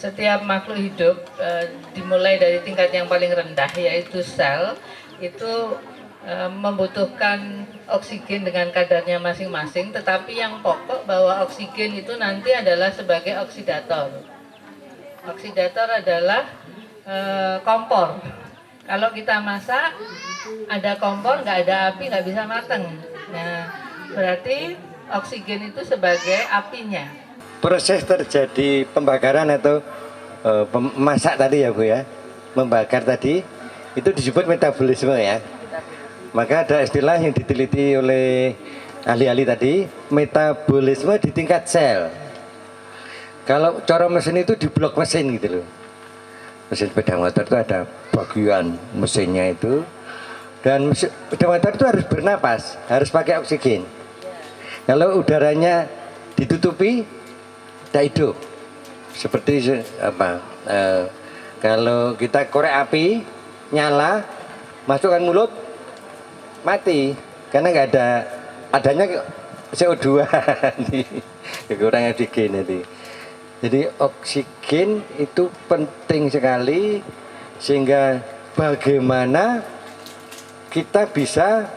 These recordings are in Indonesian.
setiap makhluk hidup dimulai dari tingkat yang paling rendah yaitu sel itu membutuhkan oksigen dengan kadarnya masing-masing, tetapi yang pokok bahwa oksigen itu nanti adalah sebagai oksidator. Oksidator adalah kompor. Kalau kita masak ada kompor, nggak ada api, nggak bisa mateng. Nah, berarti oksigen itu sebagai apinya. Proses terjadi pembakaran atau memasak tadi ya Bu ya, membakar tadi itu disebut metabolisme ya. Maka ada istilah yang diteliti oleh ahli-ahli tadi, metabolisme di tingkat sel. Kalau cara mesin itu di blok mesin gitu loh. Mesin sepeda motor itu ada bagian mesinnya itu, dan mesin sepeda motor itu harus bernapas, harus pakai oksigen. Kalau udaranya ditutupi, tidak hidup. Seperti apa? Kalau kita korek api nyala, masukkan mulut, mati karena nggak adanya CO2 kekurangan oksigen nanti. Jadi oksigen itu penting sekali, sehingga bagaimana kita bisa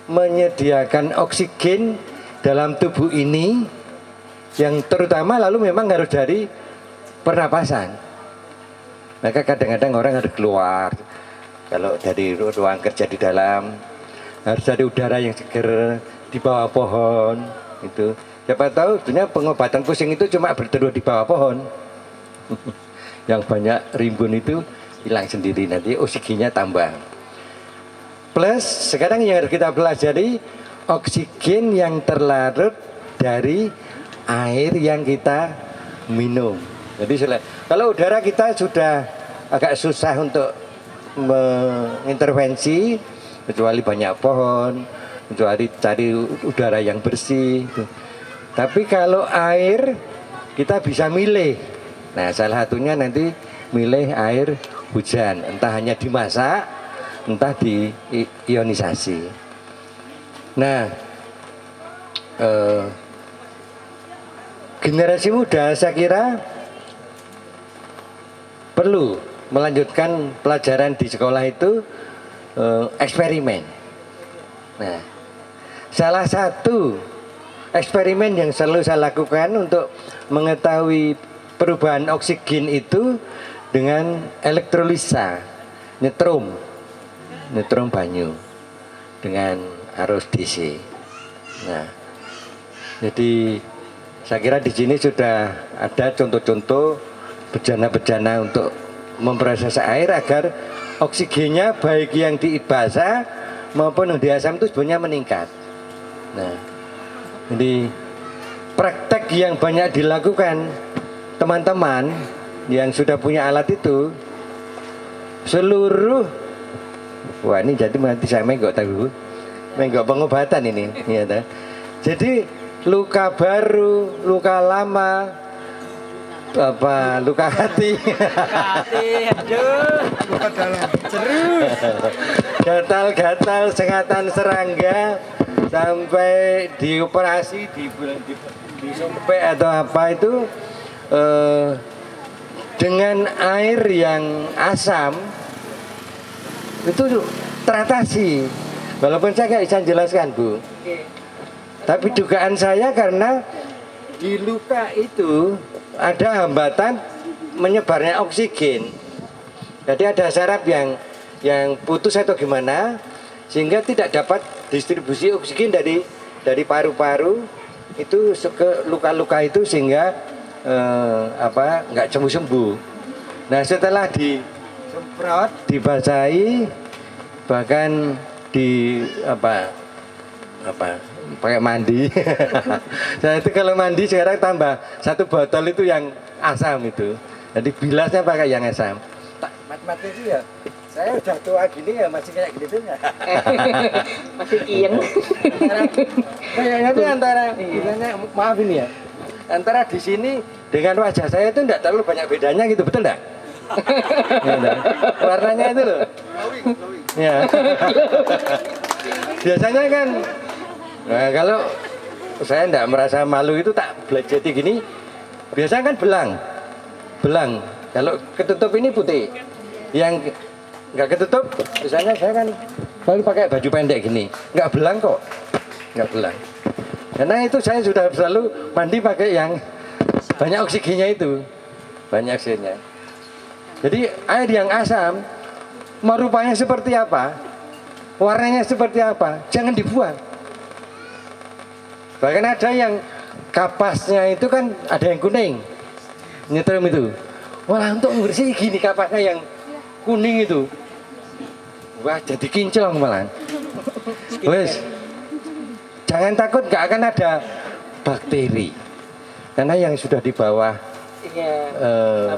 menyediakan oksigen dalam tubuh ini, yang terutama lalu memang harus dari pernapasan. Maka kadang-kadang orang harus keluar, kalau dari ruang kerja di dalam harus ada udara yang segar di bawah pohon itu. Siapa tahu sebenarnya pengobatan pusing itu cuma berteduh di bawah pohon. Yang banyak rimbun itu hilang sendiri, nanti oksigennya tambah. Plus sekarang yang harus kita pelajari oksigen yang terlarut dari air yang kita minum. Jadi kalau udara kita sudah agak susah untuk mengintervensi, kecuali banyak pohon, kecuali cari udara yang bersih. Tapi kalau air kita bisa milih. Nah, salah satunya nanti milih air hujan, entah hanya dimasak, entah di ionisasi. Nah, generasi muda saya kira perlu melanjutkan pelajaran di sekolah itu eksperimen. Nah, salah satu eksperimen yang selalu saya lakukan untuk mengetahui perubahan oksigen itu dengan elektrolisa, nyetrum banyu dengan arus DC. Nah, jadi saya kira di sini sudah ada contoh-contoh bejana-bejana untuk memproses air agar oksigennya baik yang di basah maupun yang di asam itu sebenarnya meningkat. Nah, jadi praktek yang banyak dilakukan teman-teman yang sudah punya alat itu seluruh, wah ini jadi nanti saya menggok pengobatan ini ya, jadi luka baru, luka lama, luka hati, luka dalam, gatal-gatal, sengatan serangga, sampai dioperasi, disumpek atau apa itu dengan air yang asam itu teratasi. Walaupun saya nggak bisa jelaskan Bu, tapi dugaan saya karena di luka itu ada hambatan menyebarnya oksigen. Jadi ada saraf yang putus atau gimana, sehingga tidak dapat distribusi oksigen dari paru-paru itu ke luka-luka itu, sehingga nggak sembuh-sembuh. Nah, setelah disemprot, dibasahi, bahkan pakai mandi. Saya itu kalau mandi sekarang tambah 1 botol itu yang asam itu. Jadi bilasnya pakai yang asam. Mat-mat itu ya. Saya udah tua gini ya masih kayak gitu ya. Masih kiyeng. Kayaknya itu antara, maaf ini ya, antara di sini dengan wajah saya itu enggak terlalu banyak bedanya gitu, betul enggak? Warnanya itu loh. Glowing. Ya. Biasanya kan, nah kalau saya enggak merasa malu itu tak belajeti gini, biasanya kan belang. belang. Kalau ketutup ini putih. Yang nggak ketutup, misalnya saya kan baru pakai baju pendek gini, nggak belang kok, nggak belang. Karena itu saya sudah selalu mandi pakai yang banyak oksigennya itu, banyak oksigennya. Jadi air yang asam, mau rupanya seperti apa, warnanya seperti apa, jangan dibuang. Bahkan ada yang kapasnya itu kan ada yang kuning, nyetrum itu. Wah, untuk bersih gini kapasnya yang kuning itu, wah jadi kinclong malah. Wes, jangan takut, nggak akan ada bakteri, karena yang sudah di bawah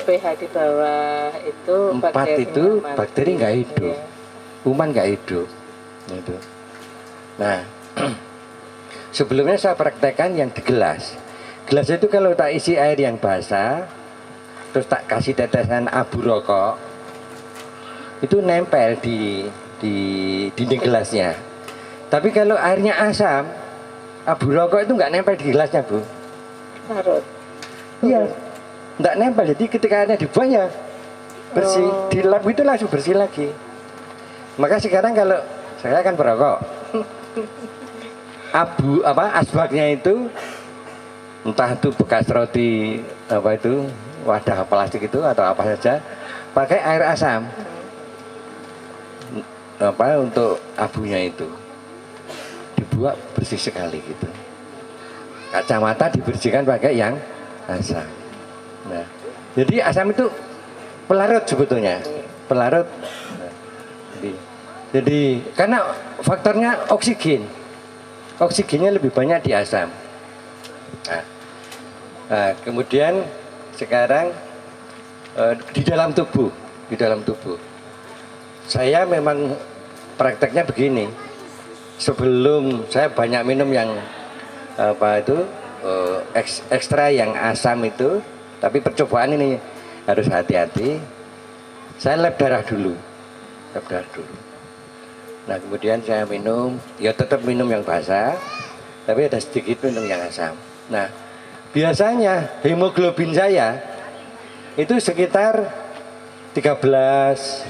pH di bawah itu 4 itu bakteri nggak hidup, kuman nggak hidup. Gitu. Nah, sebelumnya saya praktekkan yang di gelas. Gelas itu kalau tak isi air yang basah, terus tak kasih tetesan abu rokok, itu nempel di dinding gelasnya. Tapi kalau airnya asam, abu rokok itu nggak nempel di gelasnya, Bu. Larut. Iya, nggak nempel. Jadi ketika airnya dibuang ya bersih. Di lab itu langsung bersih lagi. Maka sekarang kalau saya kan perokok, asbaknya itu entah itu bekas roti wadah plastik itu atau apa saja, pakai air asam untuk abunya itu dibuat bersih sekali gitu. Kacamata dibersihkan pakai yang asam. Nah, jadi asam itu pelarut sebetulnya, pelarut. Nah, jadi karena faktornya oksigennya lebih banyak di asam. Nah, kemudian sekarang di dalam tubuh, saya memang prakteknya begini. Sebelum saya banyak minum yang ekstra yang asam itu, tapi percobaan ini harus hati-hati. Saya lab darah dulu. Nah, kemudian saya minum, ya tetap minum yang basah, tapi ada sedikit minum yang asam. Nah, biasanya hemoglobin saya itu sekitar 13,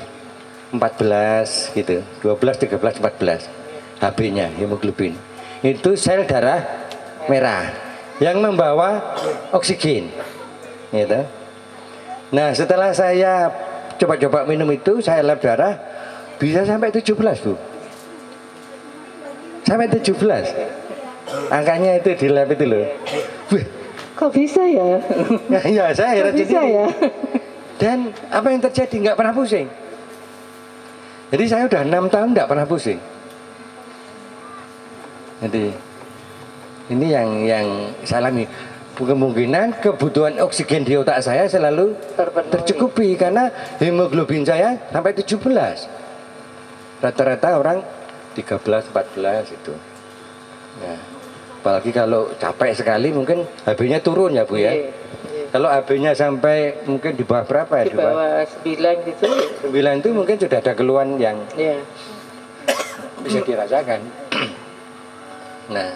14 gitu, 12, 13, 14 HB-nya hemoglobin. Itu sel darah merah yang membawa oksigen gitu. Nah, setelah saya coba-coba minum itu, saya lab darah bisa sampai 17, Bu. Sampai 17. Angkanya itu di lab itu loh. Wih, kok bisa ya? Ya, saya heran Kok bisa sendiri. ya? Dan apa yang terjadi, nggak pernah pusing. Jadi saya udah 6 tahun nggak pernah pusing. Jadi ini yang saya alami. Kemungkinan kebutuhan oksigen di otak saya selalu tercukupi karena hemoglobin saya sampai 17. Rata-rata orang 13, 14 itu. Nah, apalagi kalau capek sekali mungkin HB-nya turun ya, Bu ya. Kalau HB-nya sampai mungkin di bawah berapa ya? Di bawah 9 gitu. 9 itu mungkin sudah ada keluhan yang bisa dirasakan. Nah,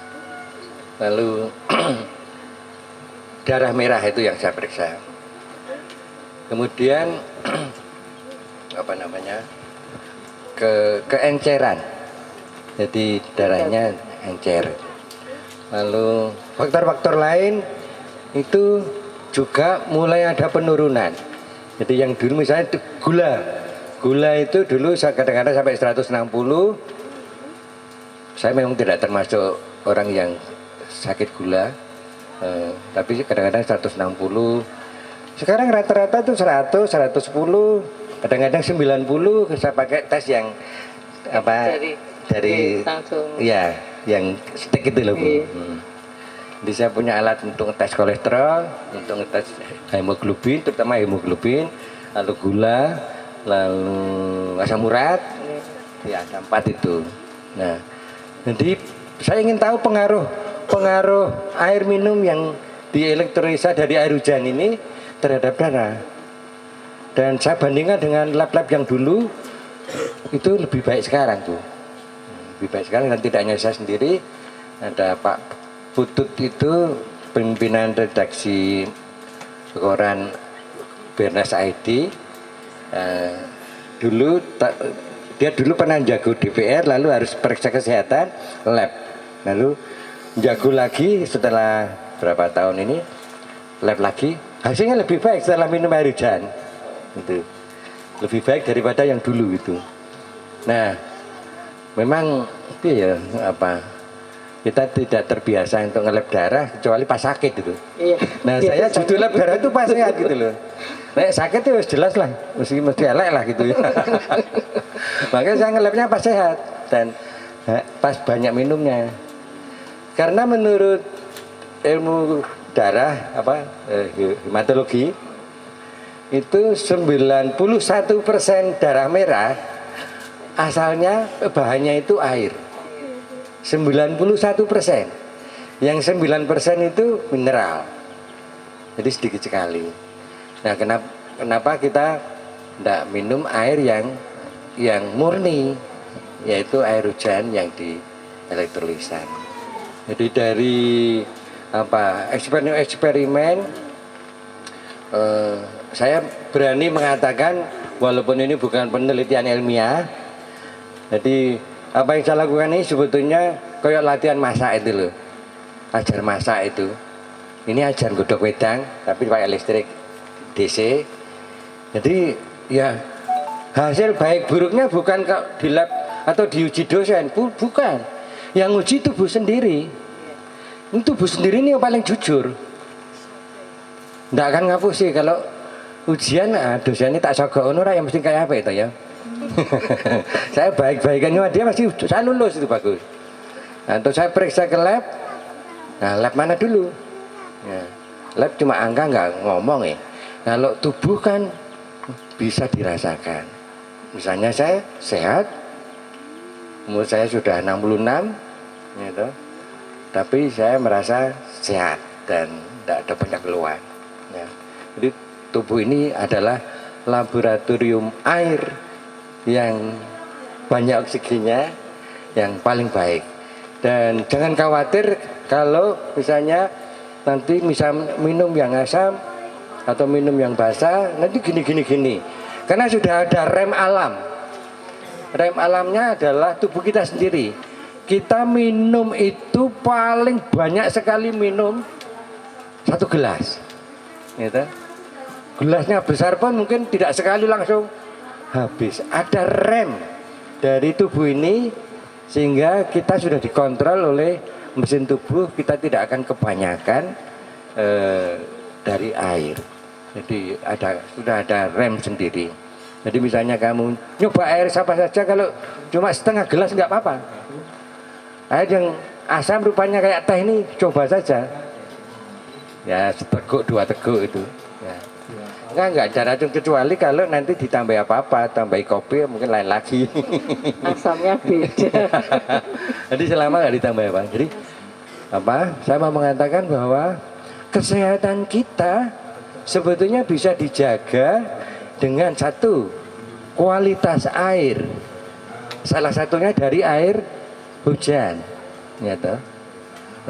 lalu darah merah itu yang saya periksa. Kemudian keenceran. Jadi darahnya encer. Lalu faktor-faktor lain itu juga mulai ada penurunan. Jadi yang dulu misalnya gula itu dulu saya kadang-kadang sampai 160. Saya memang tidak termasuk orang yang sakit gula, tapi kadang-kadang 160. Sekarang rata-rata tuh 100, 110, kadang-kadang 90. Saya pakai tes yang dari ya yang stick itu loh, Bu. Jadi saya punya alat untuk tes kolesterol, untuk tes hemoglobin, terutama hemoglobin, lalu gula, lalu asam urat, ya ada 4 itu. Nah, jadi saya ingin tahu pengaruh air minum yang dielektrolisa dari air hujan ini terhadap darah. Dan saya bandingkan dengan lab-lab yang dulu, itu lebih baik sekarang tuh. Lebih baik sekarang, dan tidak hanya saya sendiri, ada Pak Putut itu pimpinan redaksi koran Bernas ID. Dia dulu pernah jago DPR, lalu harus periksa kesehatan lab, lalu jago lagi setelah berapa tahun ini lab lagi, hasilnya lebih baik setelah minum air hujan, itu lebih baik daripada yang dulu itu. Nah, memang ya kita tidak terbiasa untuk ngelab darah kecuali pas sakit itu. Iya. Nah, saya judul lab darah itu pas sehat gitu loh. Nek sakit itu jelas lah, mesti elek lah gitu ya. Makanya saya ngelabnya pas sehat dan pas banyak minumnya. Karena menurut ilmu darah hematologi itu 91% darah merah asalnya bahannya itu air. 91%. Yang 9% itu mineral. Jadi sedikit sekali. Nah, kenapa kita tidak minum air yang murni, yaitu air hujan yang dielektrolisa. Jadi dari eksperimen saya berani mengatakan walaupun ini bukan penelitian ilmiah, jadi apa yang saya lakukan ini sebetulnya kayak latihan masak itu loh, ajar masak itu. Ini ajar godok wedang tapi pakai listrik DC. Jadi ya hasil baik buruknya bukan di lab atau diuji dosen, bukan. Yang uji tubuh sendiri. Ini tubuh sendiri ini yang paling jujur. Nggak akan ngapusi kalau ujian dosennya tak sogok ono yang mesti kayak apa itu ya. Saya baik-baikannya dia pasti saya lulus itu bagus. Nah, untuk saya periksa ke lab. Nah, lab mana dulu? Ya, lab cuma angka nggak ngomong ya. Kalau tubuh kan bisa dirasakan. Misalnya saya sehat, umur saya sudah 66, gitu. Tapi saya merasa sehat dan tidak ada banyak keluhan. Ya. Jadi tubuh ini adalah laboratorium air yang banyak oksigennya, yang paling baik. Dan jangan khawatir kalau misalnya nanti minum yang asam atau minum yang basah, nanti gini. Karena sudah ada rem alam. Rem alamnya adalah tubuh kita sendiri. Kita minum itu paling banyak sekali minum 1 gelas. Gitu. Gelasnya besar pun mungkin tidak sekali langsung habis. Ada rem dari tubuh ini sehingga kita sudah dikontrol oleh mesin tubuh, kita tidak akan kebanyakan dari air. Jadi sudah ada rem sendiri. Jadi misalnya kamu nyoba air siapa saja, kalau cuma setengah gelas nggak apa-apa. Air yang asam rupanya kayak teh ini coba saja. Ya seteguk 2 teguk itu. Ya. Enggak ada racun kecuali kalau nanti ditambah apa-apa, tambahi kopi mungkin lain lagi. Asamnya beda. Jadi selama nggak ditambah apa. Jadi saya mau mengatakan bahwa kesehatan kita sebetulnya bisa dijaga dengan satu, kualitas air. Salah satunya dari air hujan. Ya, toh.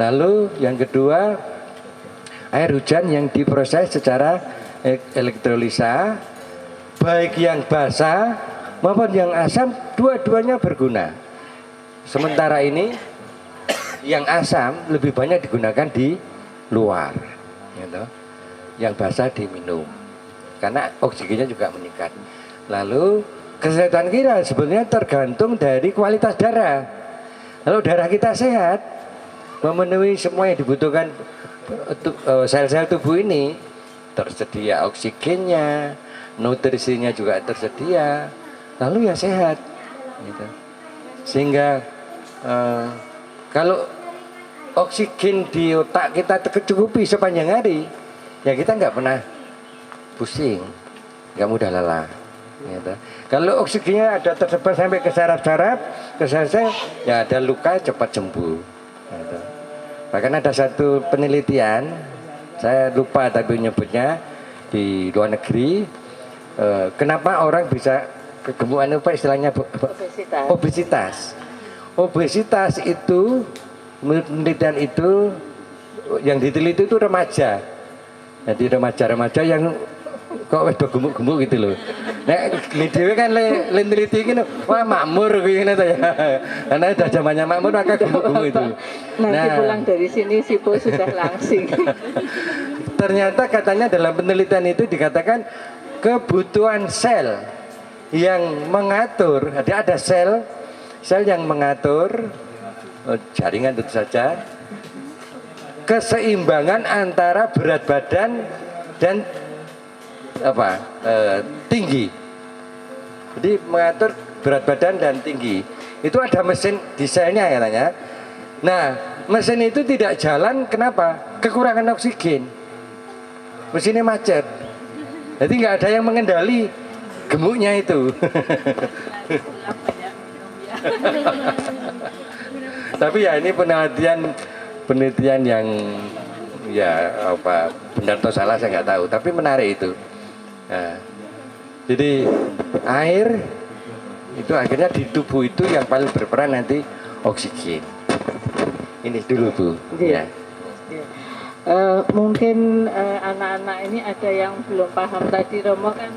Lalu yang kedua, air hujan yang diproses secara elektrolisa, baik yang basah maupun yang asam, dua-duanya berguna. Sementara ini yang asam lebih banyak digunakan di luar, gitu. Yang basah diminum karena oksigennya juga meningkat. Lalu kesehatan kita sebenarnya tergantung dari kualitas darah. Kalau darah kita sehat, memenuhi semua yang dibutuhkan sel-sel tubuh ini, tersedia oksigennya, nutrisinya juga tersedia, lalu ya sehat, gitu. Sehingga kalau oksigen di otak kita tercukupi sepanjang hari, ya kita nggak pernah pusing, nggak mudah lelah. Gitu. Kalau oksigennya ada tersebar sampai ke saraf-saraf, ke sel-sel, ya ada luka cepat sembuh. Gitu. Bahkan ada satu penelitian, saya lupa tapi nyebutnya di luar negeri, kenapa orang bisa kegemukan, apa istilahnya, obesitas. Obesitas itu menurut penelitian itu yang diteliti itu remaja. Jadi remaja-remaja yang kok wis do gemuk-gemuk gitu loh. Nek li dhewe kan le neliti iki wah makmur kuwi ngene to ya. Karena udah zamannya makmur maka gemuk-gemuk itu. Nanti pulang dari sini Sipo sudah langsing. Ternyata katanya dalam penelitian itu dikatakan kebutuhan sel yang mengatur, ada sel yang mengatur jaringan tentu saja keseimbangan antara berat badan dan tinggi. Jadi mengatur berat badan dan tinggi. Itu ada mesin di selnya katanya. Nah, mesin itu tidak jalan kenapa? Kekurangan oksigen. Mesinnya macet. Jadi nggak ada yang mengendali gemuknya itu. Tapi ya ini penelitian yang ya benar atau salah saya nggak tahu. Tapi menarik itu. Nah, jadi air itu akhirnya di tubuh itu yang paling berperan nanti oksigen. Ini dulu Bu. Ya. Mungkin anak-anak ini ada yang belum paham. Tadi Romo kan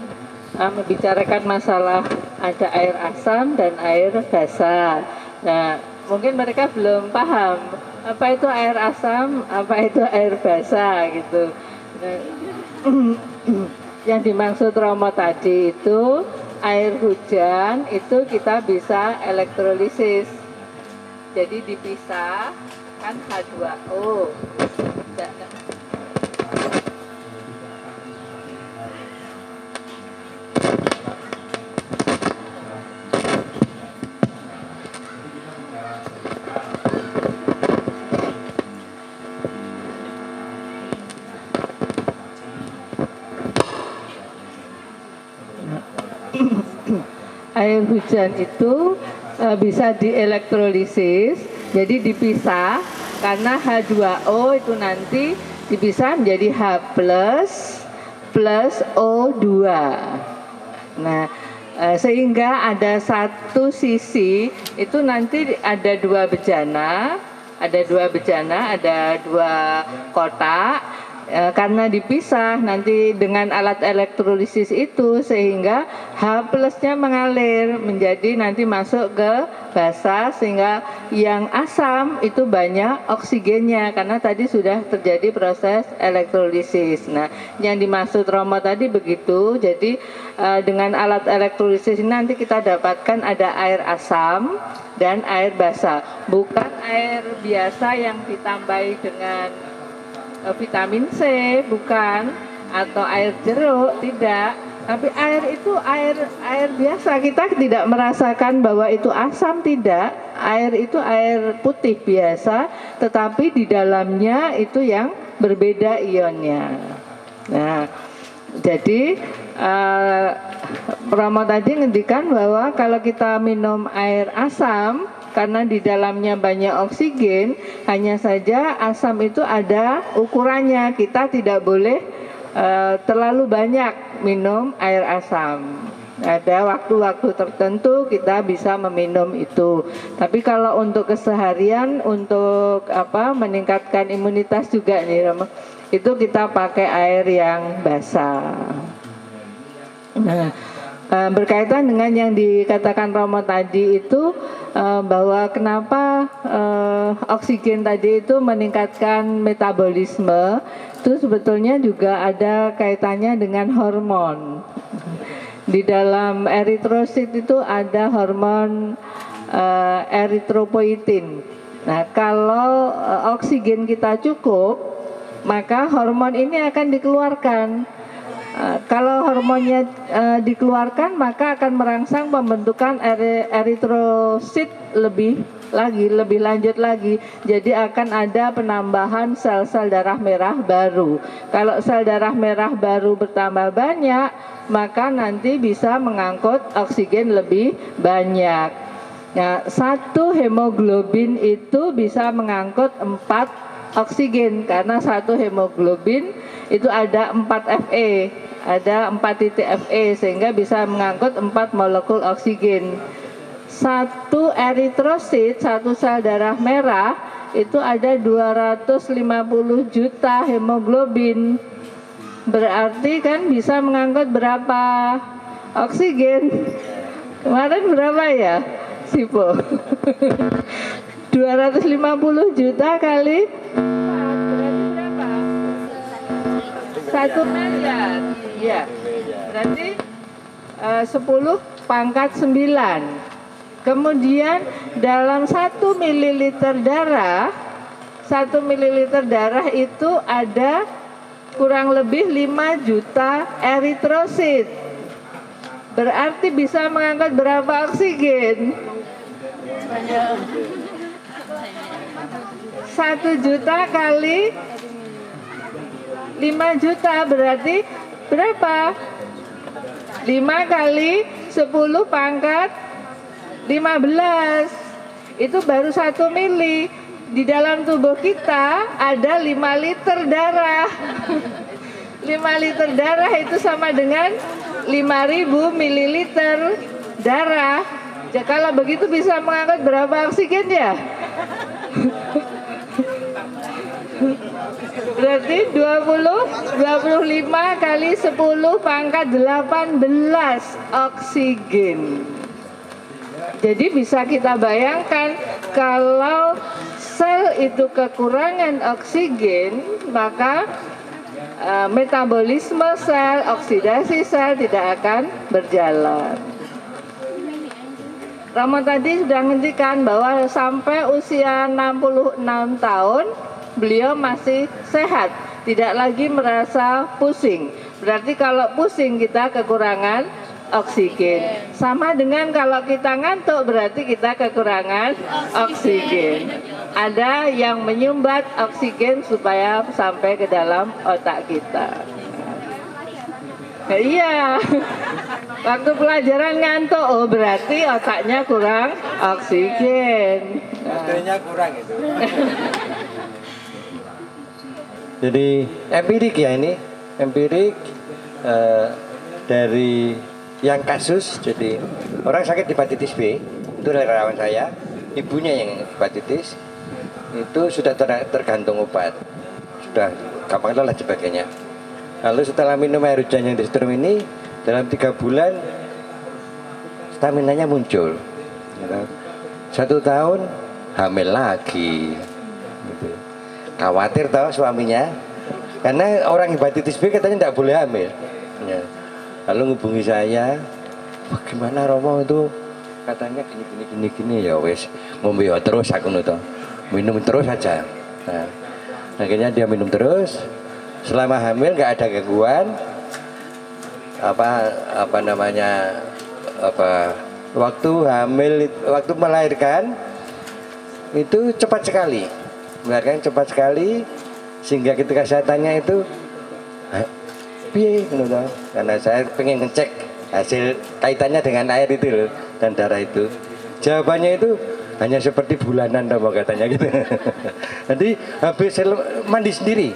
membicarakan masalah ada air asam dan air basa. Nah, mungkin mereka belum paham apa itu air asam, apa itu air basa gitu. Nah, yang dimaksud Romo tadi itu air hujan itu kita bisa elektrolisis. Jadi dipisah kan H2O. Air hujan itu bisa dielektrolisis, jadi dipisah karena H2O itu nanti dipisah menjadi H plus O2. Nah, sehingga ada satu sisi itu nanti ada dua bejana, ada dua kotak. Karena dipisah nanti dengan alat elektrolisis itu sehingga H plusnya mengalir menjadi nanti masuk ke basa sehingga yang asam itu banyak oksigennya karena tadi sudah terjadi proses elektrolisis. Nah, yang dimaksud Romo tadi begitu. Jadi dengan alat elektrolisis ini nanti kita dapatkan ada air asam dan air basa, bukan air biasa yang ditambahi dengan vitamin C, bukan, atau air jeruk, tidak. Tapi air itu air biasa, kita tidak merasakan bahwa itu asam, tidak. Air itu air putih biasa, tetapi di dalamnya itu yang berbeda ionnya. Nah, jadi Romo tadi ngendikan bahwa kalau kita minum air asam karena di dalamnya banyak oksigen, hanya saja asam itu ada ukurannya. Kita tidak boleh terlalu banyak minum air asam. Ada waktu-waktu tertentu kita bisa meminum itu. Tapi kalau untuk keseharian, untuk meningkatkan imunitas juga nih, itu kita pakai air yang basah. Nah, berkaitan dengan yang dikatakan Romo tadi itu bahwa kenapa oksigen tadi itu meningkatkan metabolisme, itu sebetulnya juga ada kaitannya dengan hormon. Di dalam eritrosit itu ada hormon eritropoietin. Nah, kalau oksigen kita cukup, maka hormon ini akan dikeluarkan. Kalau hormonnya dikeluarkan, maka akan merangsang pembentukan eritrosit lebih lanjut lagi. Jadi akan ada penambahan sel-sel darah merah baru. Kalau sel darah merah baru bertambah banyak, maka nanti bisa mengangkut oksigen lebih banyak. Nah, satu hemoglobin itu bisa mengangkut 4 oksigen karena satu hemoglobin itu ada 4 Fe, ada 4 titik Fe sehingga bisa mengangkut 4 molekul oksigen. Satu eritrosit, satu sel darah merah itu ada 250 juta hemoglobin. berarti kan bisa mengangkut berapa oksigen? Kemarin berapa ya, Sipo? 250 juta kali 4, berarti berapa? 1 miliar. Iya. Berarti 10 pangkat 9. Kemudian dalam 1 mililiter darah, 1 mililiter darah itu ada kurang lebih 5 juta eritrosit. Berarti bisa mengangkat berapa oksigen? 1 juta kali 5 juta berarti berapa? 5 kali 10 pangkat 15. Itu baru 1 mili. Di dalam tubuh kita ada 5 liter darah. 5 liter darah itu sama dengan 5.000 mililiter darah. Ya, kalau begitu bisa mengangkat berapa oksigen ya? Berarti 25 kali 10 pangkat 18 oksigen. Jadi bisa kita bayangkan kalau sel itu kekurangan oksigen, maka metabolisme sel, oksidasi sel tidak akan berjalan. Romo tadi sudah ngendikan bahwa sampai usia 66 tahun beliau masih sehat, tidak lagi merasa pusing. Berarti kalau pusing kita kekurangan oksigen. Sama dengan kalau kita ngantuk berarti kita kekurangan oksigen. Ada yang menyumbat oksigen supaya sampai ke dalam otak kita. Nah, iya. Waktu pelajaran ngantuk, oh berarti otaknya kurang oksigen. Baterainya kurang itu. Jadi empirik ya ini, empirik dari yang kasus. Jadi orang sakit hepatitis B, itu relawan saya, ibunya yang hepatitis, itu sudah tergantung obat, sudah gampang lelah sebagainya. Lalu setelah minum air hujan yang distrum ini, dalam 3 bulan staminanya muncul. 1 tahun hamil lagi. Gitu. Khawatir tahu suaminya, karena orang hepatitis B katanya tidak boleh hamil. Ya. Lalu ngubungi saya, bagaimana Romo itu katanya gini ya wes ngombe terus aku nuto, minum terus saja. Nah, akhirnya dia minum terus, selama hamil nggak ada gangguan, waktu hamil, waktu melahirkan itu cepat sekali, melahirkan cepat sekali, sehingga ketika saya tanya itu piye ngono, karena saya pengen ngecek hasil kaitannya dengan air itu loh dan darah itu. Jawabannya itu hanya seperti bulanan Romo katanya gitu. Nanti habis mandi sendiri.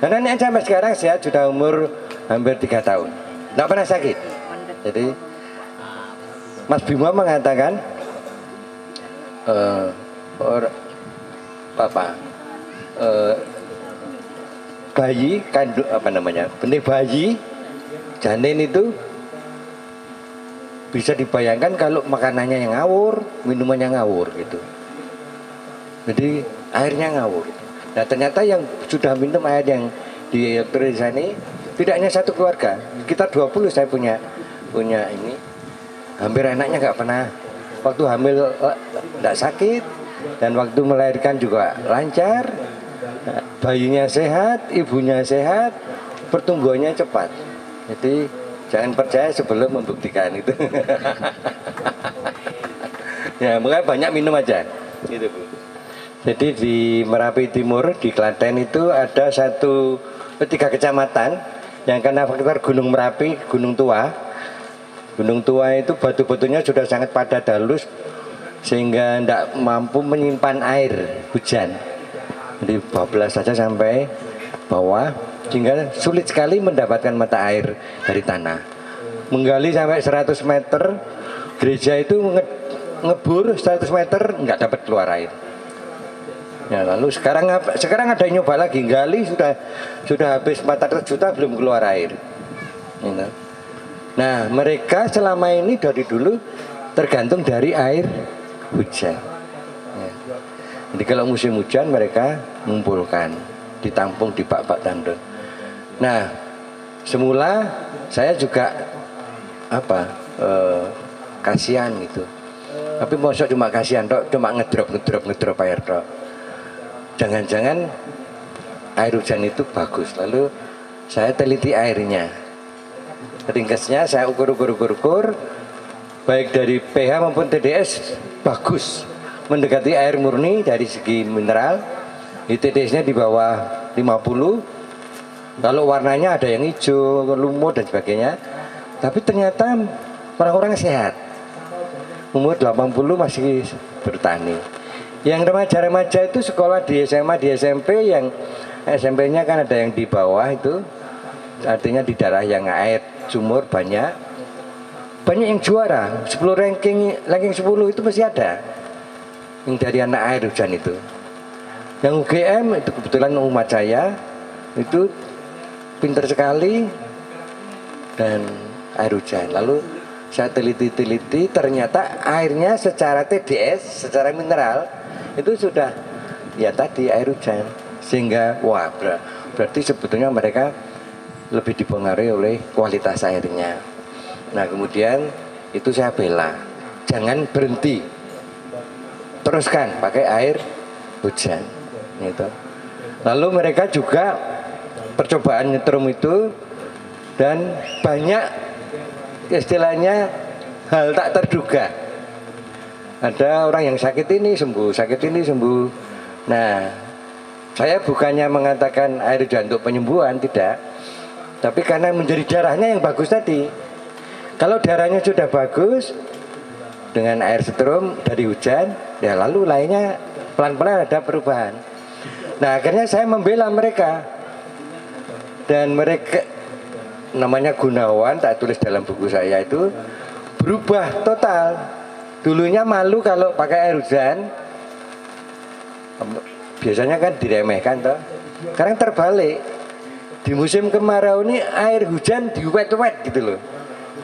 Karena ini sampai sekarang saya sudah umur hampir 3 tahun. Tidak pernah sakit. Jadi Mas Bimo mengatakan bayi benih bayi janin itu bisa dibayangkan kalau makanannya yang ngawur, minumannya ngawur gitu. Jadi airnya ngawur. Nah ternyata yang sudah minum air yang di elektrolis ini tidak hanya satu keluarga, sekitar 20 saya punya ini. Hampir anaknya nggak pernah waktu hamil tidak sakit, dan waktu melahirkan juga lancar. Bayinya sehat, ibunya sehat, pertumbuhannya cepat. Jadi jangan percaya sebelum membuktikan itu. Ya, makanya banyak minum aja. Gitu, Bu. Jadi di Merapi Timur, di Klaten itu ada 3 kecamatan yang kena faktor Gunung Merapi, Gunung Tua. Gunung Tua itu batu-batunya sudah sangat padat halus sehingga tidak mampu menyimpan air hujan. Jadi bablas saja sampai bawah, sehingga sulit sekali mendapatkan mata air dari tanah. Menggali sampai 100 meter, gereja itu ngebur 100 meter nggak dapat keluar air. Ya, lalu sekarang apa? Sekarang ada yang nyoba lagi gali sudah habis 400 juta belum keluar air. Gitu. Nah, mereka selama ini dari dulu tergantung dari air hujan. Ya. Jadi kalau musim hujan mereka mengumpulkan, ditampung di bak-bak tandon. Nah, semula saya juga kasihan gitu. Tapi mosok cuma kasihan tok, cuma ngedrop air tok. Jangan-jangan air hujan itu bagus. Lalu saya teliti airnya. Ringkasnya saya ukur, baik dari pH maupun TDS bagus, mendekati air murni dari segi mineral. TDS-nya di bawah 50. Lalu warnanya ada yang hijau, lumut dan sebagainya. Tapi ternyata orang-orang sehat. Umur 80 masih bertani. Yang remaja-remaja itu sekolah di SMA, di SMP, yang SMP-nya kan ada yang di bawah itu, artinya di daerah yang air sumur banyak yang juara 10 ranking 10 itu pasti ada yang dari anak air hujan itu. Yang UGM itu kebetulan umat saya itu pinter sekali dan air hujan. Lalu saya teliti ternyata airnya secara TDS, secara mineral itu sudah ya tadi air hujan, sehingga wah berarti sebetulnya mereka lebih dipengaruhi oleh kualitas airnya. Nah, kemudian itu saya bela, jangan berhenti, teruskan pakai air hujan gitu. Lalu mereka juga percobaan nyetrum itu, dan banyak istilahnya hal tak terduga. Ada orang yang sakit ini sembuh. Nah, saya bukannya mengatakan air hujan untuk penyembuhan, tidak. Tapi karena menjadi darahnya yang bagus tadi. Kalau darahnya sudah bagus dengan air setrum dari hujan, ya lalu lainnya pelan-pelan ada perubahan. Nah, akhirnya saya membela mereka. Dan mereka, namanya Gunawan, tak tulis dalam buku saya itu, berubah total. Dulunya malu kalau pakai air hujan, biasanya kan diremehkan toh. Sekarang terbalik. Di musim kemarau ini air hujan diwet-wet gitu loh.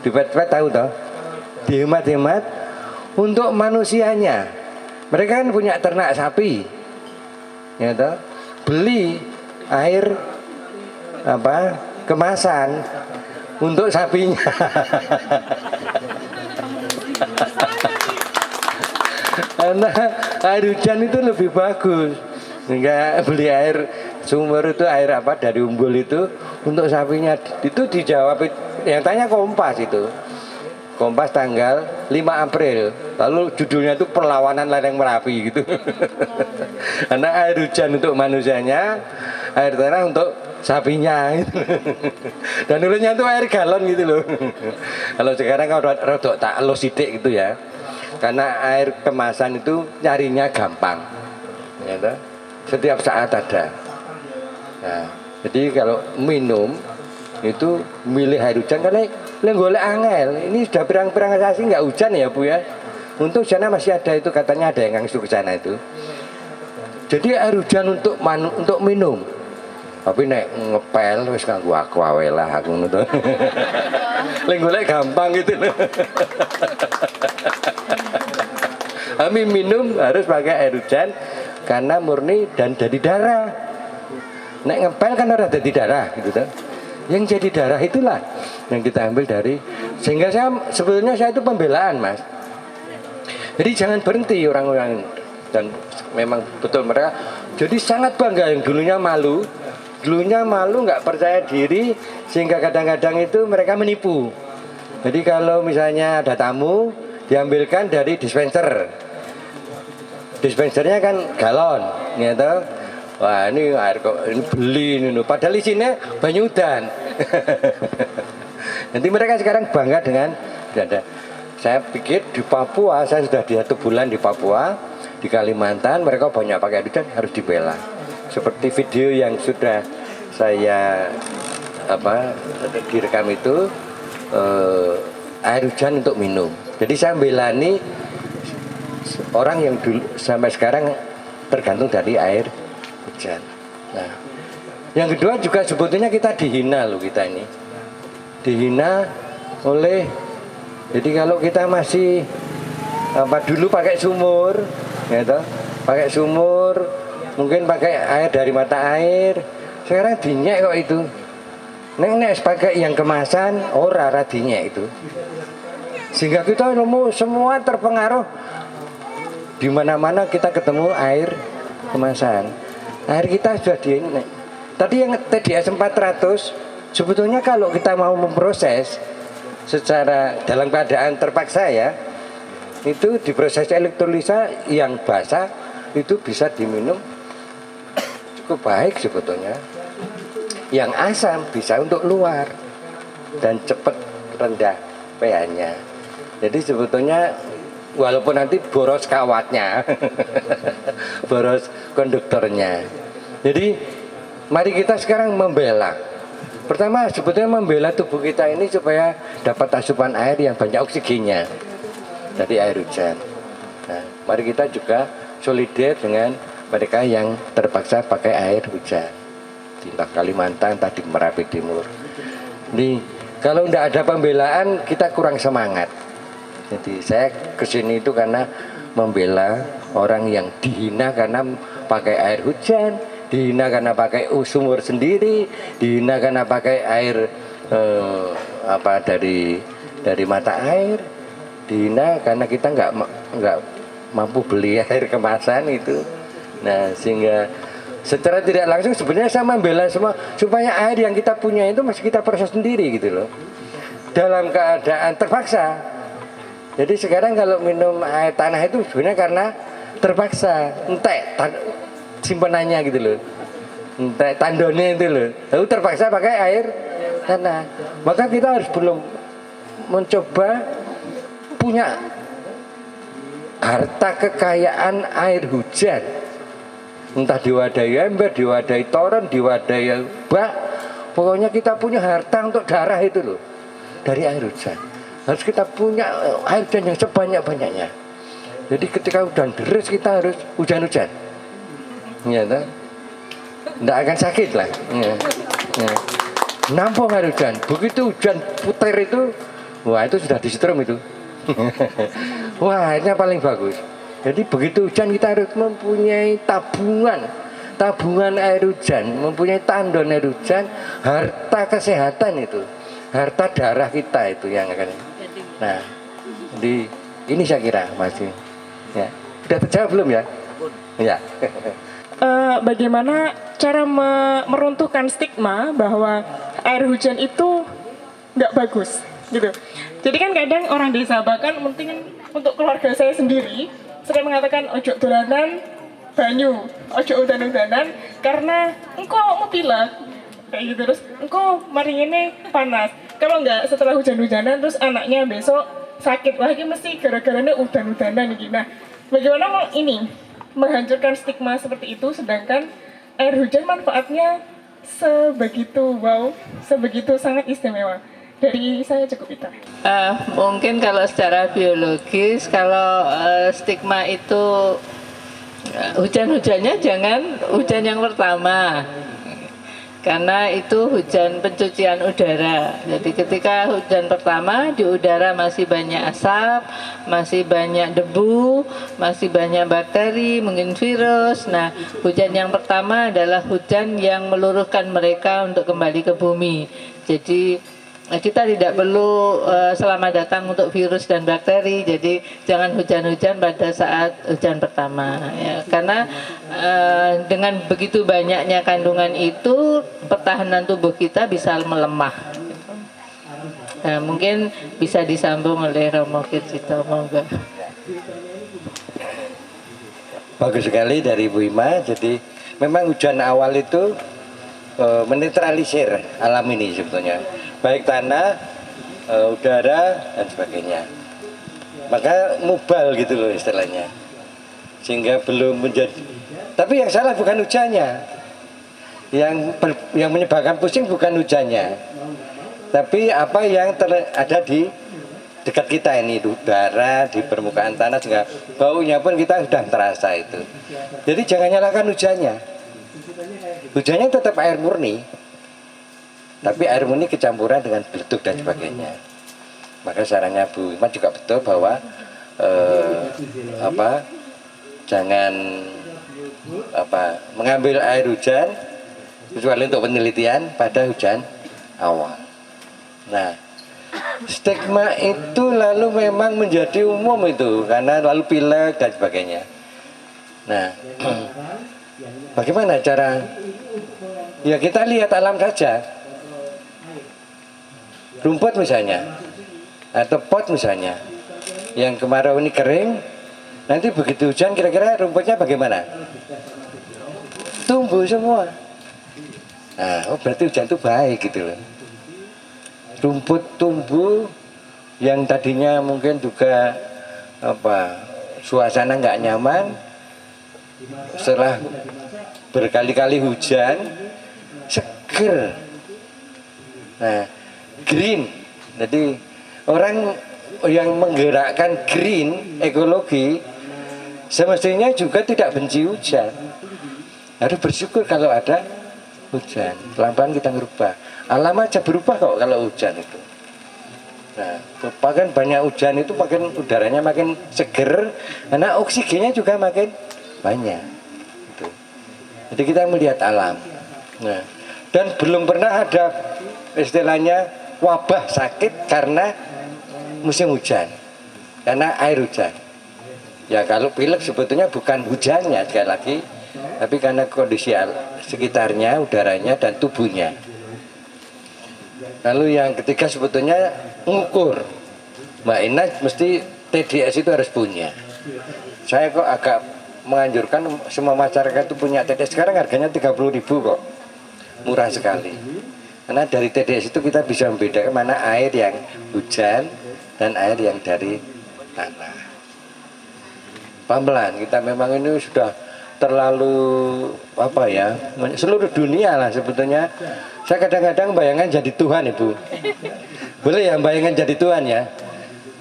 Diwet-wet tahu toh? Dihemat-hemat untuk manusianya. Mereka kan punya ternak sapi. Ya toh? Beli air kemasan untuk sapinya. Karena air hujan itu lebih bagus. Enggak beli air sumber itu, air dari umbul itu untuk sapinya. Itu dijawab yang tanya Kompas itu. Kompas tanggal 5 April. Lalu judulnya itu perlawanan lereng Merapi gitu. Karena air hujan untuk manusianya, air tanah untuk sapinya gitu. Dan nulisnya itu air galon gitu loh. Kalau sekarang kalau rodok tak lo sidik gitu ya. Karena air kemasan itu nyarinya gampang, ya, setiap saat ada. Nah, jadi kalau minum itu milih air hujan karena golek angel. Ini sudah pirang-pirang sasi nggak hujan ya Bu ya. Untuk sana masih ada itu, katanya ada yang ngangsu ke sana itu. Jadi air hujan untuk minum. Tapi nek ngepel wis kanggo aku wae lah aku ngono to. Lek golek gampang gitu loh. Kami minum harus pakai air hujan karena murni dan dari darah. Nek ngepel kan harus dari darah gitu kan. Yang jadi darah itulah yang kita ambil dari, sehingga sebetulnya saya itu pembelaan Mas. Jadi jangan berhenti orang-orang, dan memang betul mereka jadi sangat bangga. Yang dulunya malu nggak percaya diri, sehingga kadang-kadang itu mereka menipu. Jadi kalau misalnya ada tamu diambilkan dari dispensernya kan galon gitu. Wah ini air kok ini beli ini, padahal isinya banyu udan. Nanti mereka sekarang bangga dengan ada. Saya pikir di Papua, saya sudah di 1 bulan di Papua, di Kalimantan, mereka banyak pakai air hujan, harus dibela. Seperti video yang sudah saya direkam itu, air hujan untuk minum. Jadi saya belani orang yang dulu sampai sekarang tergantung dari air hujan. Nah, yang kedua juga sebetulnya kita dihina loh, kita ini dihina oleh, jadi kalau kita masih dulu pakai sumur, gitu, pakai sumur, mungkin pakai air dari mata air, sekarang dinyek kok itu. Nek pakai yang kemasan, ora dinyek itu. Sehingga kita semua terpengaruh, di mana-mana kita ketemu air kemasan. Air kita sudah dinyek. Tadi yang TDS 400, sebetulnya kalau kita mau memproses secara dalam keadaan terpaksa ya, itu diproses elektrolisa yang basah itu bisa diminum cukup baik sebetulnya. Yang asam bisa untuk luar dan cepat rendah pH-nya. Jadi sebetulnya walaupun nanti boros kawatnya, boros konduktornya. Jadi mari kita sekarang membela. Pertama sebetulnya membela tubuh kita ini supaya dapat asupan air yang banyak oksigennya dari air hujan. Nah, mari kita juga solider dengan mereka yang terpaksa pakai air hujan. Di Kalimantan, tadi Merapi Timur. Nih, kalau tidak ada pembelaan kita kurang semangat. Jadi saya kesini itu karena membela orang yang dihina karena pakai air hujan, dihina karena pakai sumur sendiri, dihina karena pakai air dari mata air, dihina karena kita nggak mampu beli air kemasan itu. Nah, sehingga secara tidak langsung sebenarnya saya membela semua supaya air yang kita punya itu masih kita proses sendiri gitu loh, dalam keadaan terpaksa. Jadi sekarang kalau minum air tanah itu sebenarnya karena terpaksa, entek simpenannya gitu loh, entek tandonnya itu loh, lalu terpaksa pakai air tanah. Maka kita harus belum mencoba punya harta kekayaan air hujan, entah diwadahi ember, diwadahi toren, diwadahi bak, pokoknya kita punya harta untuk darah itu loh, dari air hujan. Harus kita punya air hujan yang sebanyak-banyaknya. Jadi ketika hujan deras kita harus hujan-hujan, ya, tidak akan sakit lah, ya. Nampung air hujan. Begitu hujan puter itu, wah itu sudah disetrum itu. Wah airnya paling bagus. Jadi begitu hujan kita harus mempunyai tabungan air hujan, mempunyai tandon air hujan, harta kesehatan itu, harta darah kita itu yang akan. Nah, ini saya kira masih, ya. Sudah terjawab belum ya? Ya. Bagaimana cara meruntuhkan stigma bahwa air hujan itu nggak bagus, gitu. Jadi kan kadang orang desa, bahkan mungkin untuk keluarga saya sendiri sering mengatakan ojo dolanan banyu, ojo udan-udanan karena engkau mau pilek kayak gitu, terus engkau mari ini panas. Kalau enggak setelah hujan-hujanan terus anaknya besok sakit lagi mesti gara-garanya udan-udanan gitu. Nah, bagaimana mau ini menghancurkan stigma seperti itu sedangkan air hujan manfaatnya sebegitu sangat istimewa. Dari saya cukup itu. Mungkin kalau secara biologis, kalau stigma itu hujan-hujannya jangan hujan yang pertama, karena itu hujan pencucian udara. Jadi ketika hujan pertama di udara masih banyak asap, masih banyak debu, masih banyak bakteri, mungkin virus. Nah, hujan yang pertama adalah hujan yang meluruhkan mereka untuk kembali ke bumi. Jadi kita tidak perlu selamat datang untuk virus dan bakteri. Jadi jangan hujan-hujan pada saat hujan pertama, ya. Karena dengan begitu banyaknya kandungan itu pertahanan tubuh kita bisa melemah. Nah, mungkin bisa disambung oleh Romo Kircito, monggo. Bagus sekali dari Bu Ima. Jadi memang hujan awal itu menetralisir alam ini sebetulnya, baik tanah, udara dan sebagainya. Maka mubal gitu loh istilahnya, sehingga belum menjadi. Tapi yang salah bukan hujannya, yang menyebabkan pusing bukan hujannya, tapi apa yang ada di dekat kita ini, di udara, di permukaan tanah juga baunya pun kita sudah terasa itu. Jadi jangan nyalakan hujannya. Hujannya tetap air murni, tapi air murni kecampuran dengan beletuk dan sebagainya. Maka sarannya Bu Iman juga betul bahwa jangan mengambil air hujan kecuali untuk penelitian pada hujan awal. Nah, stigma itu lalu memang menjadi umum itu karena lalu pilek dan sebagainya. Nah, bagaimana cara? Ya kita lihat alam saja. Rumput misalnya, atau pot misalnya, yang kemarau ini kering, nanti begitu hujan kira-kira rumputnya bagaimana? Tumbuh semua. Nah, berarti hujan itu baik gitu loh. Rumput tumbuh yang tadinya mungkin juga suasana nggak nyaman, setelah berkali-kali hujan seger. Nah, green. Jadi orang yang menggerakkan green ekologi semestinya juga tidak benci hujan. Harus bersyukur kalau ada hujan. Pelan-pelan kita ngerubah. Alam aja berubah kok kalau hujan itu. Nah, makin banyak hujan itu makin udaranya makin seger, karena oksigennya juga makin banyak. Gitu. Jadi kita melihat alam. Nah, dan belum pernah ada istilahnya wabah sakit karena musim hujan, karena air hujan. Ya kalau pilek sebetulnya bukan hujannya sekali lagi, tapi karena kondisi sekitarnya, udaranya dan tubuhnya. Lalu yang ketiga sebetulnya ngukur. Mbak Ina mesti TDS itu harus punya. Saya kok agak menganjurkan semua masyarakat itu punya TDS. Sekarang harganya 30.000 kok, murah sekali. Karena dari TDS itu kita bisa membedakan mana air yang hujan dan air yang dari tanah. Pelan-pelan, kita memang ini sudah terlalu seluruh dunia lah sebetulnya. Saya kadang-kadang bayangan jadi Tuhan, Ibu. Boleh ya bayangan jadi Tuhan ya.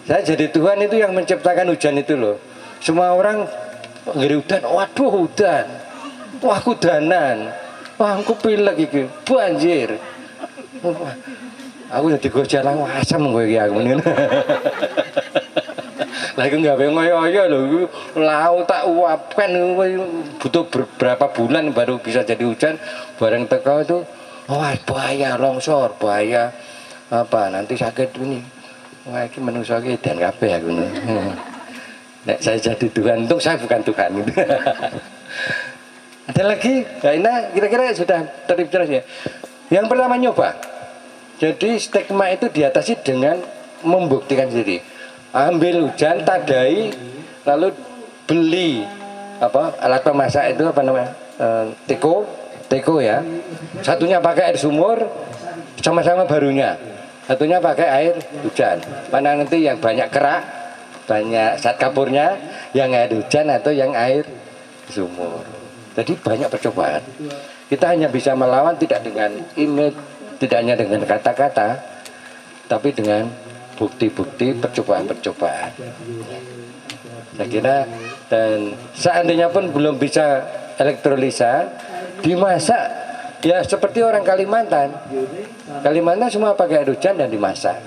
Saya jadi Tuhan itu yang menciptakan hujan itu loh. Semua orang ngeri hujan, waduh hujan, wah kudanan, wah aku pilek iki, banjir. Aku jadi gojalang asam kowe iki aku ngene. Lah iku gawe ngoyo-ngoyo lho, lau tak uapkan butuh beberapa bulan baru bisa jadi hujan. Bareng teko itu wah bahaya longsor, bahaya nanti sakit ini. Wah iki menungso iki dan kabeh aku. Nek saya jadi Tuhan, untuk saya bukan Tuhan gitu. Ada lagi, Ina kira-kira sudah terjelas ya. Yang pertama nyoba. Jadi stigma itu diatasi dengan membuktikan sendiri. Ambil hujan, tadai, lalu beli alat pemasak itu teko ya. Satunya pakai air sumur, sama-sama barunya. Satunya pakai air hujan. Mana nanti yang banyak kerak, banyak zat kapurnya, yang air hujan atau yang air sumur. Jadi banyak percobaan. Kita hanya bisa melawan tidak dengan image, tidak hanya dengan kata-kata, tapi dengan bukti-bukti percobaan-percobaan. Saya kira, dan seandainya pun belum bisa elektrolisa, dimasak ya seperti orang Kalimantan. Kalimantan semua pakai air hujan dan dimasak.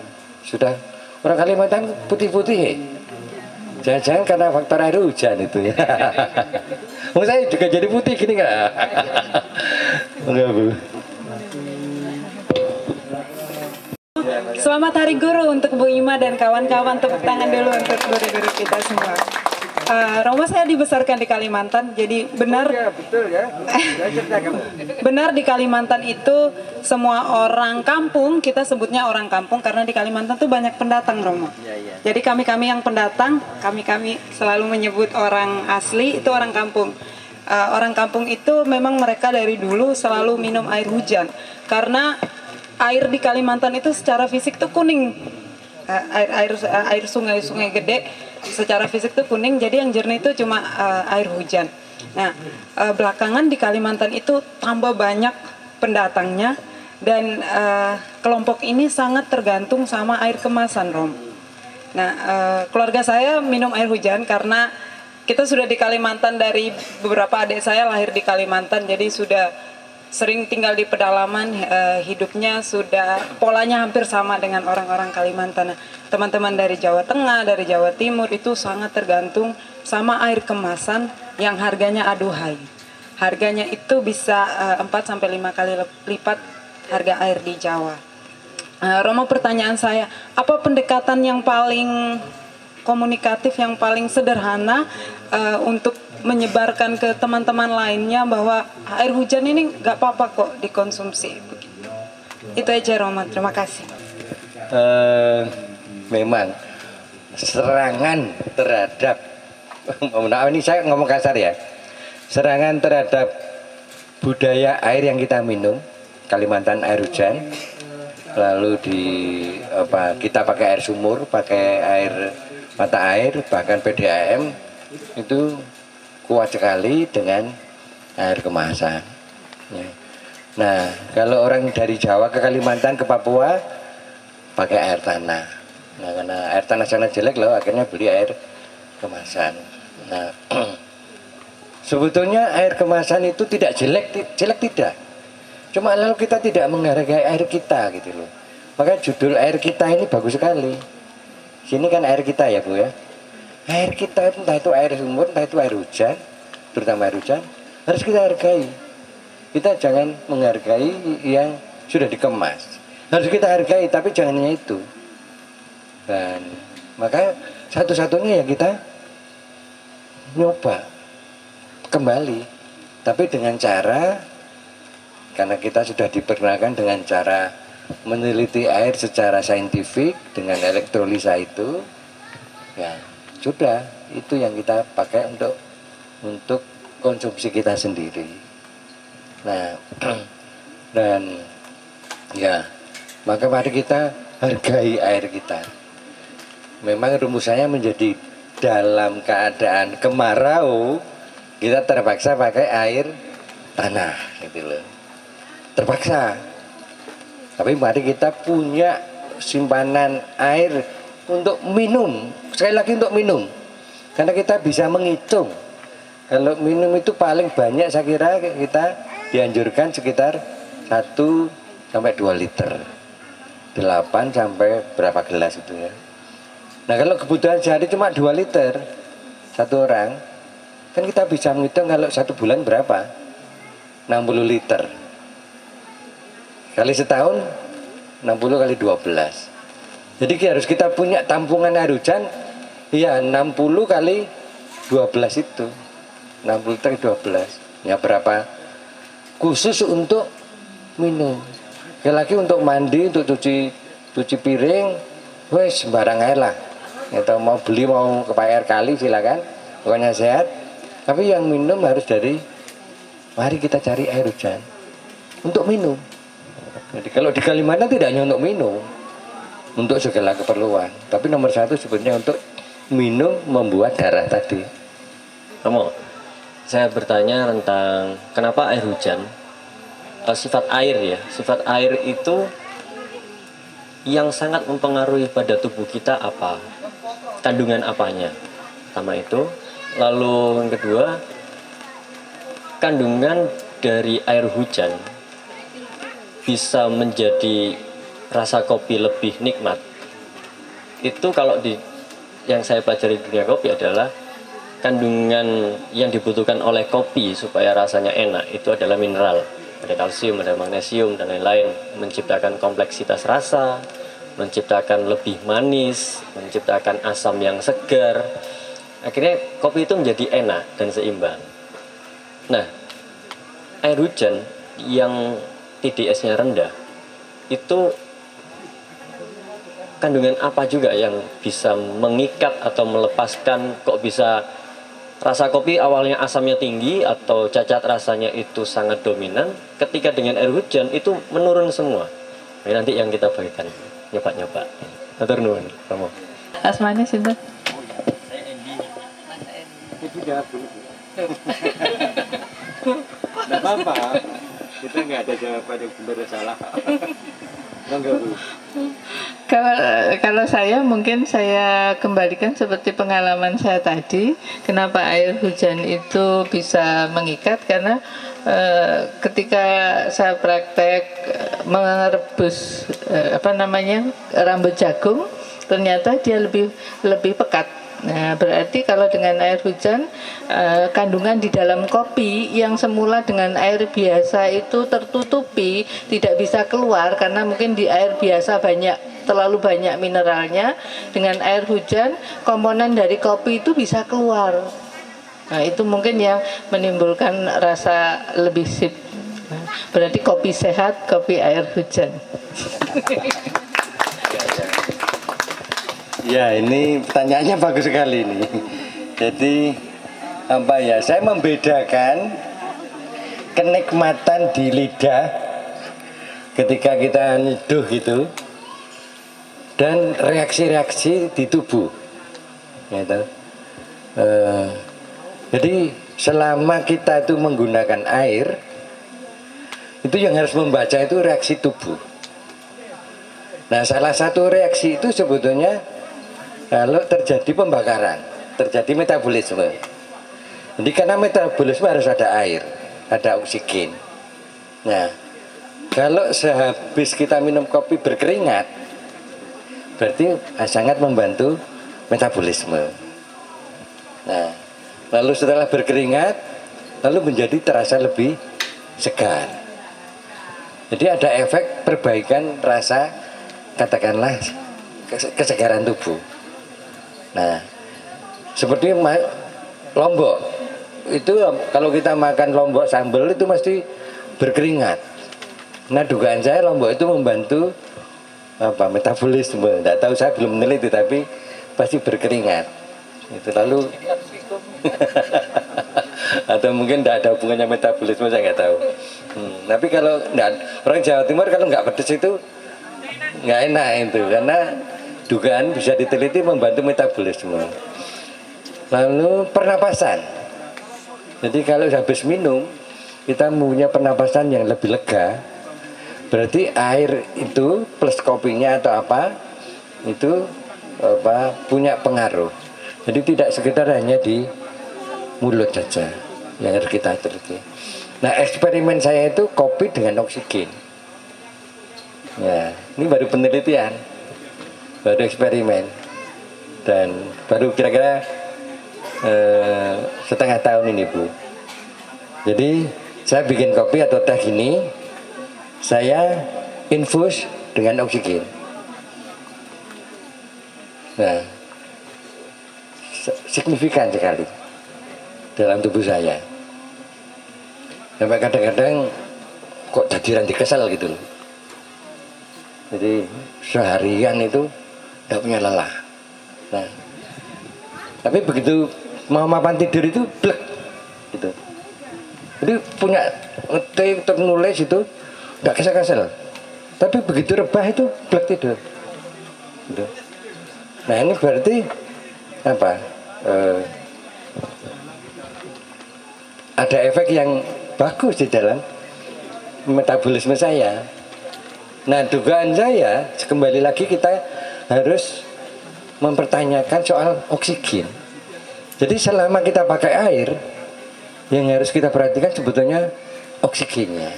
Sudah, orang Kalimantan putih-putih. Jangan-jangan karena faktor air hujan itu ya. Oh, saya juga jadi putih gini nggak? Enggak, Bu. Selamat Hari Guru untuk Bu Ima dan kawan-kawan, tepuk tangan dulu untuk guru-guru kita semua. Romo saya dibesarkan di Kalimantan, jadi benar Betul ya. benar di Kalimantan itu semua orang kampung, kita sebutnya orang kampung karena di Kalimantan tuh banyak pendatang, Romo. Jadi kami yang pendatang, kami selalu menyebut orang asli itu orang kampung. Orang kampung itu memang mereka dari dulu selalu minum air hujan karena air di Kalimantan itu secara fisik tuh kuning. Air sungai-sungai gede secara fisik tuh kuning, jadi yang jernih itu cuma air hujan. Nah, belakangan di Kalimantan itu tambah banyak pendatangnya dan kelompok ini sangat tergantung sama air kemasan, Rom. Nah, keluarga saya minum air hujan karena kita sudah di Kalimantan, dari beberapa adik saya lahir di Kalimantan, jadi sudah sering tinggal di pedalaman, hidupnya sudah polanya hampir sama dengan orang-orang Kalimantan. Nah, teman-teman dari Jawa Tengah, dari Jawa Timur itu sangat tergantung sama air kemasan yang harganya aduhai. Harganya itu bisa 4 sampai 5 kali lipat harga air di Jawa. Romo, pertanyaan saya, apa pendekatan yang paling komunikatif, yang paling sederhana untuk menyebarkan ke teman-teman lainnya bahwa air hujan ini nggak apa-apa kok dikonsumsi begitu. Itu aja Romo, terima kasih. Memang serangan terhadap ini saya ngomong kasar ya, serangan terhadap budaya air yang kita minum, Kalimantan air hujan, lalu kita pakai air sumur, pakai air mata air, bahkan PDAM itu kuat sekali dengan air kemasan. Nah, kalau orang dari Jawa ke Kalimantan ke Papua pakai air tanah. Nah, karena air tanah sana jelek loh, akhirnya beli air kemasan. Nah, sebetulnya air kemasan itu tidak jelek tidak. Cuma lalu kita tidak menghargai air kita gitu loh. Maka judul air kita ini bagus sekali. Sini kan air kita ya Bu ya. Air kita entah itu air sumur, entah itu air hujan, terutama air hujan, harus kita hargai. Kita jangan menghargai yang sudah dikemas. Harus kita hargai, tapi jangan hanya itu. Dan maka satu-satunya ya kita nyoba kembali, tapi dengan cara, karena kita sudah diperkenalkan dengan cara meneliti air secara saintifik dengan elektrolisa itu, ya sudah, itu yang kita pakai untuk konsumsi kita sendiri. Nah, dan ya, maka mari kita hargai air kita. Memang rumusannya menjadi dalam keadaan kemarau, kita terpaksa pakai air tanah, gitu loh. Terpaksa. Tapi mari kita punya simpanan air untuk minum. Sekali lagi untuk minum. Karena kita bisa menghitung. Kalau minum itu paling banyak saya kira kita dianjurkan sekitar 1 sampai 2 liter. 8 sampai berapa gelas itu ya. Nah, kalau kebutuhan sehari cuma 2 liter satu orang, kan kita bisa menghitung kalau 1 bulan berapa? 60 liter. Kali setahun 60 kali 12. Jadi harus kita punya tampungan air hujan, ya 60 kali 12 itu. 60 liter 12. Ya berapa? Khusus untuk minum. Sekali lagi untuk mandi, untuk cuci piring, wes sembarang air lah. Atau mau beli, mau ke air kali silakan. Pokoknya sehat. Tapi yang minum harus mari kita cari air hujan untuk minum. Jadi kalau di Kalimantan tidak hanya untuk minum, untuk segala keperluan. Tapi nomor 1 sebenarnya untuk minum, membuat darah tadi. Romo, saya bertanya tentang kenapa air hujan, sifat air ya, sifat air itu yang sangat mempengaruhi pada tubuh kita apa? Kandungan apanya? Pertama itu. Lalu yang kedua, kandungan dari air hujan bisa menjadi rasa kopi lebih nikmat. Itu kalau yang saya pelajari di dunia kopi adalah kandungan yang dibutuhkan oleh kopi supaya rasanya enak itu adalah mineral. Ada kalsium, ada magnesium dan lain-lain, menciptakan kompleksitas rasa, menciptakan lebih manis, menciptakan asam yang segar. Akhirnya kopi itu menjadi enak dan seimbang. Nah, air hujan yang TDS-nya rendah itu kandungan apa juga yang bisa mengikat atau melepaskan, kok bisa rasa kopi awalnya asamnya tinggi atau cacat rasanya itu sangat dominan, ketika dengan air hujan itu menurun semua. Ini nanti yang kita bagikan, nyoba-nyoba. Matur nuwun, Romo. Asmanya sinten? Tidak apa-apa, kita nggak ada jawaban yang benar dan salah. Enggak Bu. Kalau saya mungkin saya kembalikan seperti pengalaman saya tadi, kenapa air hujan itu bisa mengikat, karena ketika saya praktek merebus rambut jagung, ternyata dia lebih pekat. Nah, berarti kalau dengan air hujan, kandungan di dalam kopi yang semula dengan air biasa itu tertutupi, tidak bisa keluar karena mungkin di air biasa terlalu banyak mineralnya. Dengan air hujan, komponen dari kopi itu bisa keluar. Nah, itu mungkin yang menimbulkan rasa lebih sip. Nah, berarti kopi sehat, kopi air hujan. Ya, ini pertanyaannya bagus sekali ini. Jadi saya membedakan kenikmatan di lidah ketika kita nyeduh gitu dan reaksi-reaksi di tubuh. Gitu. Jadi selama kita itu menggunakan air, itu yang harus membaca itu reaksi tubuh. Nah, salah satu reaksi itu sebetulnya kalau terjadi pembakaran, terjadi metabolisme. Jadi karena metabolisme harus ada air, ada oksigen. Nah, kalau sehabis kita minum kopi berkeringat, berarti sangat membantu metabolisme. Nah, lalu setelah berkeringat, lalu menjadi terasa lebih segar. Jadi ada efek perbaikan rasa, katakanlah kesegaran tubuh. Nah, seperti lombok itu, kalau kita makan lombok sambal itu mesti berkeringat. Nah, dugaan saya lombok itu membantu metabolisme. Tidak tahu, saya belum meneliti, tapi pasti berkeringat. Itu lalu atau mungkin tidak ada hubungannya metabolisme, saya nggak tahu. Tapi kalau orang Jawa Timur kalau nggak pedes itu nggak enak itu, karena dugaan bisa diteliti membantu metabolisme. Lalu pernapasan. Jadi kalau habis minum kita punya pernapasan yang lebih lega, berarti air itu plus kopinya atau apa itu punya pengaruh. Jadi tidak sekedar hanya di mulut saja yang harus kita teliti. Nah, eksperimen saya itu kopi dengan oksigen. Ya, ini baru penelitian, baru eksperimen, dan baru kira-kira setengah tahun ini, Bu. Jadi saya bikin kopi atau teh gini, saya infus dengan oksigen. Nah, signifikan sekali dalam tubuh saya. Sampai kadang-kadang kok jadi ranti kesel gitu loh. Jadi seharian itu tidak punya lelah. Nah, tapi begitu mau mapan tidur itu blek gitu. Jadi punya ngetik untuk nulis itu nggak kesel-kesel. Tapi begitu rebah itu blek tidur. Gitu. Nah, ini berarti apa? Ada efek yang bagus di dalam metabolisme saya. Nah, dugaan saya, kembali lagi kita harus mempertanyakan soal oksigen. Jadi selama kita pakai air, yang harus kita perhatikan sebetulnya oksigennya.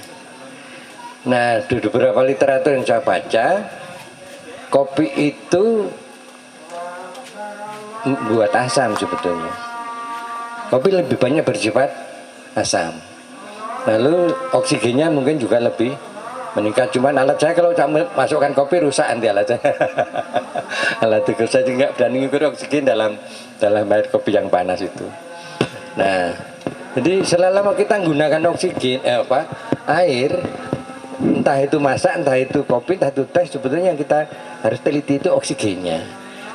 Nah, di beberapa literatur yang saya baca, kopi itu buat asam sebetulnya. Kopi lebih banyak bersifat asam. Lalu oksigennya mungkin juga lebih meningkat. Cuman alat saya kalau masukkan kopi rusak nanti alat saya. Alat itu saya juga berani ngukur oksigen dalam air kopi yang panas itu. Nah, jadi selama kita menggunakan oksigen air, entah itu masak, entah itu kopi, entah itu teh, sebetulnya yang kita harus teliti itu oksigennya.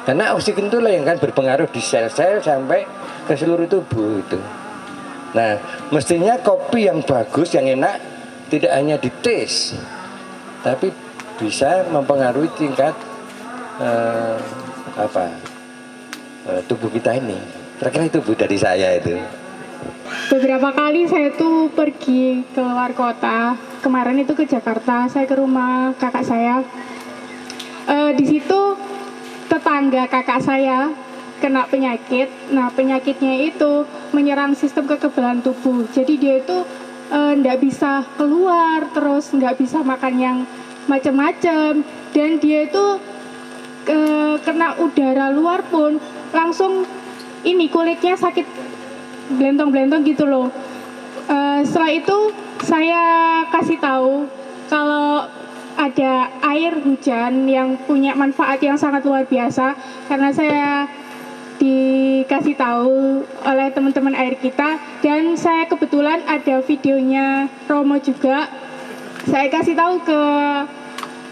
Karena oksigen itulah yang akan berpengaruh di sel-sel sampai ke seluruh tubuh itu. Nah, mestinya kopi yang bagus, yang enak tidak hanya di taste, tapi bisa mempengaruhi tingkat tubuh kita ini. Kira-kira itu, Bu, dari saya itu. Beberapa kali saya tuh pergi ke luar kota. Kemarin itu ke Jakarta, saya ke rumah kakak saya. Di situ tetangga kakak saya kena penyakit. Nah, penyakitnya itu menyerang sistem kekebalan tubuh. Jadi dia itu nggak bisa keluar, terus nggak bisa makan yang macam-macam, dan dia itu kena udara luar pun langsung ini kulitnya sakit belentong-belentong gitu loh. Setelah itu saya kasih tahu kalau ada air hujan yang punya manfaat yang sangat luar biasa, karena saya dikasih tahu oleh teman-teman air kita, dan saya kebetulan ada videonya Romo juga. Saya kasih tahu ke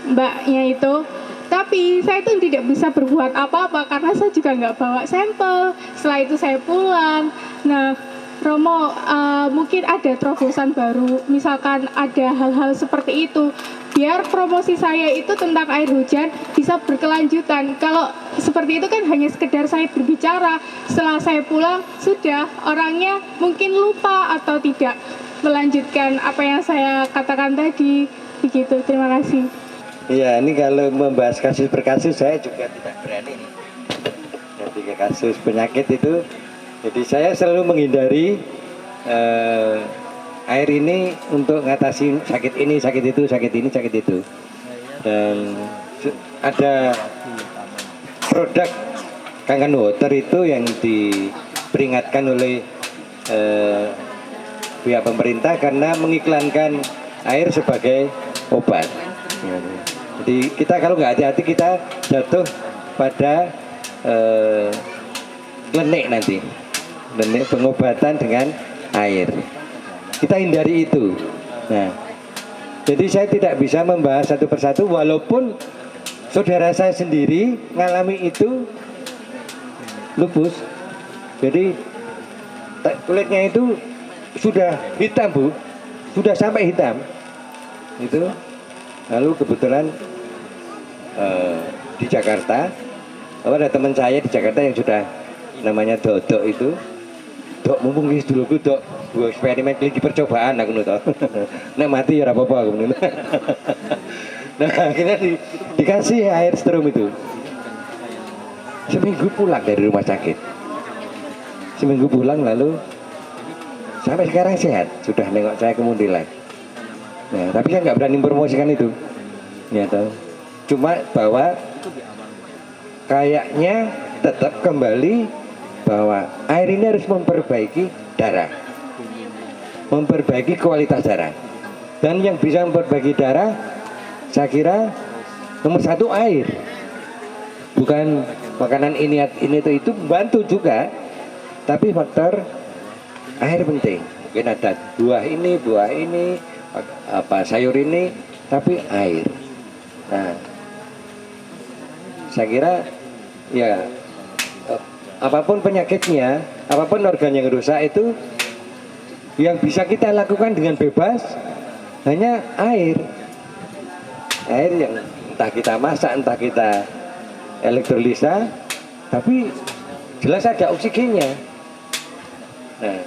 mbaknya itu, tapi saya itu tidak bisa berbuat apa-apa karena saya juga nggak bawa sampel. Setelah itu saya pulang. Nah, Romo, mungkin ada terobosan baru, misalkan ada hal-hal seperti itu, biar promosi saya itu tentang air hujan bisa berkelanjutan. Kalau seperti itu kan hanya sekedar saya berbicara, setelah saya pulang sudah orangnya mungkin lupa atau tidak melanjutkan apa yang saya katakan tadi. Begitu, terima kasih. Iya, ini kalau membahas kasus per kasus saya juga tidak berani. Ketika kasus penyakit itu, jadi saya selalu menghindari air ini untuk ngatasi sakit ini, sakit itu, sakit ini, sakit itu. Dan ada produk Kangen Water itu yang diperingatkan oleh pihak pemerintah karena mengiklankan air sebagai obat. Jadi kita kalau nggak hati-hati kita jatuh pada klenik nanti, klenik pengobatan dengan air. Kita hindari itu. Nah, jadi saya tidak bisa membahas satu persatu, walaupun saudara saya sendiri mengalami itu lupus. Jadi kulitnya itu sudah hitam, Bu, sudah sampai hitam. Itu lalu kebetulan di Jakarta ada teman saya di Jakarta yang sudah namanya Dodok itu. Dok, mumpung wis dulu dok, gua eksperimen lagi percobaan aku nuh. Nek mati ya apa-apa aku nuh. Nah, akhirnya dikasih air strom itu. Seminggu pulang dari rumah sakit. Seminggu pulang lalu sampai sekarang sehat, sudah nengok saya kemundilan. Nah, tapi saya nggak berani promosikan itu. Ya tahu. Cuma bahwa kayaknya tetap kembali bahwa air ini harus memperbaiki darah, memperbaiki kualitas darah, dan yang bisa memperbaiki darah saya kira nomor satu air, bukan makanan ini itu membantu juga, tapi faktor air penting. Mungkin ada buah ini apa sayur ini, tapi air. Nah, saya kira ya apapun penyakitnya, apapun organ yang rusak itu yang bisa kita lakukan dengan bebas hanya air. Air yang entah kita masak, entah kita elektrolisa, tapi jelas ada oksigennya. Nah,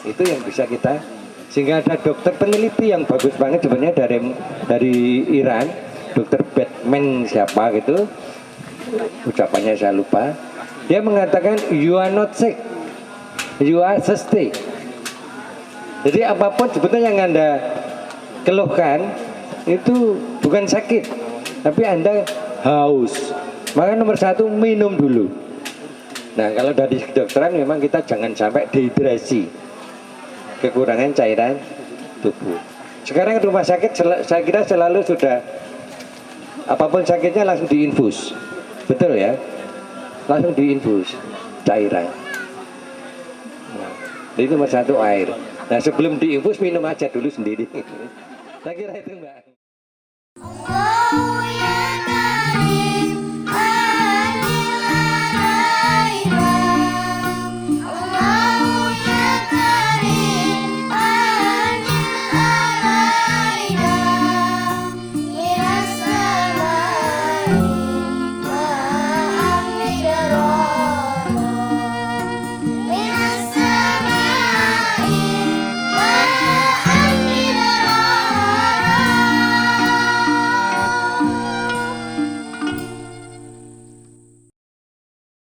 itu yang bisa kita, sehingga ada dokter peneliti yang bagus banget sebenarnya dari Iran, dokter Batman siapa gitu, ucapannya saya lupa. Dia mengatakan you are not sick, you are thirsty. Jadi apapun sebetulnya yang Anda keluhkan itu bukan sakit, tapi Anda haus. Maka nomor satu minum dulu. Nah, kalau dari kedokteran memang kita jangan sampai dehidrasi, kekurangan cairan tubuh. Sekarang rumah sakit saya kira selalu sudah apapun sakitnya langsung diinfus, betul ya? Langsung diinfus cairan. Nah, itu nomor satu air. Nah, sebelum diinfus minum aja dulu sendiri. Saya kira itu Mbak.